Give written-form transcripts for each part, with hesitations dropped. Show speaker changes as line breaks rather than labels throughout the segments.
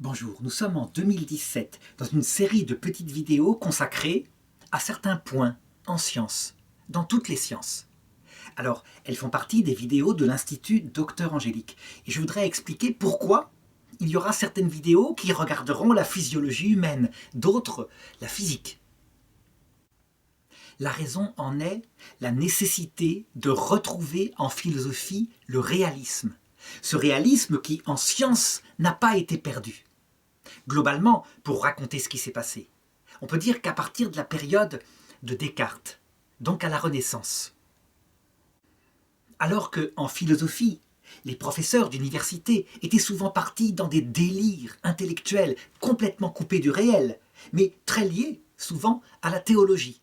Bonjour, nous sommes en 2017 dans une série de petites vidéos consacrées à certains points en sciences, dans toutes les sciences. Alors, elles font partie des vidéos de l'Institut Dr Angélique. Et je voudrais expliquer pourquoi il y aura certaines vidéos qui regarderont la physiologie humaine, d'autres la physique. La raison en est la nécessité de retrouver en philosophie le réalisme. Ce réalisme qui, en science, n'a pas été perdu. Globalement, pour raconter ce qui s'est passé, on peut dire qu'à partir de la période de Descartes, donc à la Renaissance, alors qu'en philosophie, les professeurs d'université étaient souvent partis dans des délires intellectuels complètement coupés du réel, mais très liés souvent à la théologie.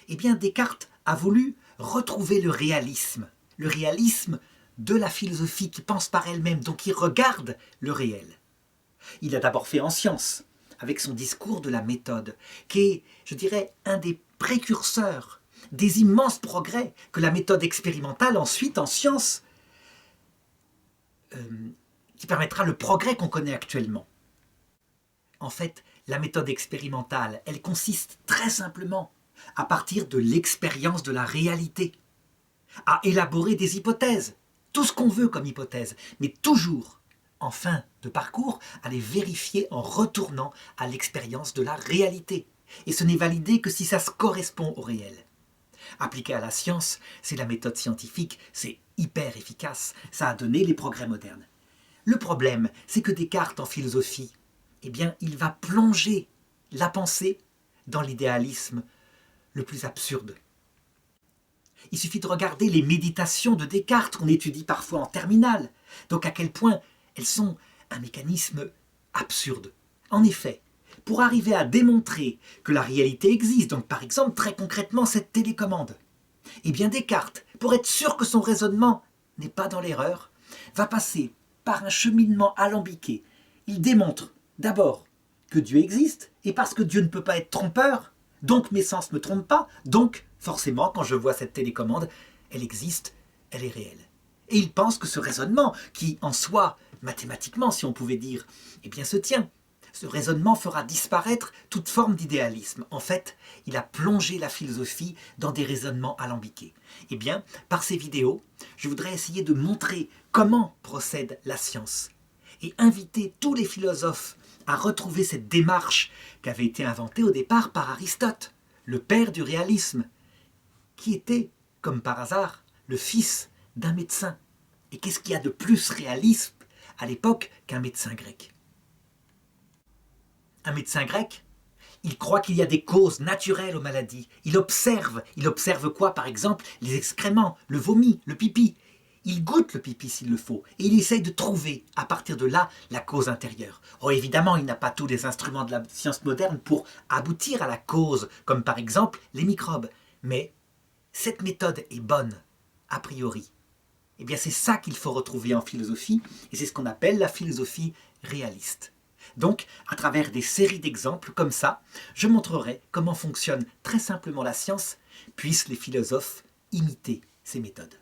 Eh bien, Descartes a voulu retrouver le réalisme de la philosophie qui pense par elle-même, donc qui regarde le réel. Il a d'abord fait en sciences, avec son discours de la méthode, qui est, je dirais, un des précurseurs des immenses progrès que la méthode expérimentale, ensuite en sciences, qui permettra le progrès qu'on connaît actuellement. En fait, la méthode expérimentale, elle consiste très simplement, à partir de l'expérience de la réalité, à élaborer des hypothèses, tout ce qu'on veut comme hypothèse, mais toujours, en fin de parcours, à les vérifier en retournant à l'expérience de la réalité. Et ce n'est validé que si ça se correspond au réel. Appliqué à la science, c'est la méthode scientifique, c'est hyper efficace, ça a donné les progrès modernes. Le problème, c'est que Descartes, en philosophie, eh bien, il va plonger la pensée dans l'idéalisme le plus absurde. Il suffit de regarder les méditations de Descartes qu'on étudie parfois en terminale. Donc à quel point elles sont un mécanisme absurde. En effet, pour arriver à démontrer que la réalité existe, donc par exemple très concrètement cette télécommande, eh bien Descartes, pour être sûr que son raisonnement n'est pas dans l'erreur, va passer par un cheminement alambiqué. Il démontre d'abord que Dieu existe, et parce que Dieu ne peut pas être trompeur, donc mes sens ne me trompent pas, donc forcément quand je vois cette télécommande, elle existe, elle est réelle. Et il pense que ce raisonnement, qui en soi, mathématiquement si on pouvait dire, eh bien se tient, ce raisonnement fera disparaître toute forme d'idéalisme. En fait, il a plongé la philosophie dans des raisonnements alambiqués. Eh bien, par ces vidéos, je voudrais essayer de montrer comment procède la science et inviter tous les philosophes à retrouver cette démarche qui avait été inventée au départ par Aristote, le père du réalisme, qui était, comme par hasard, le fils d'un médecin. Et qu'est-ce qu'il y a de plus réaliste à l'époque qu'un médecin grec ? Un médecin grec, il croit qu'il y a des causes naturelles aux maladies. Il observe quoi par exemple? Les excréments, le vomi, le pipi. Il goûte le pipi s'il le faut et il essaye de trouver à partir de là la cause intérieure. Oh, évidemment, il n'a pas tous les instruments de la science moderne pour aboutir à la cause, comme par exemple les microbes. Mais cette méthode est bonne, a priori. Eh bien, c'est ça qu'il faut retrouver en philosophie et c'est ce qu'on appelle la philosophie réaliste. Donc, à travers des séries d'exemples comme ça, je montrerai comment fonctionne très simplement la science, puissent les philosophes imiter ces méthodes.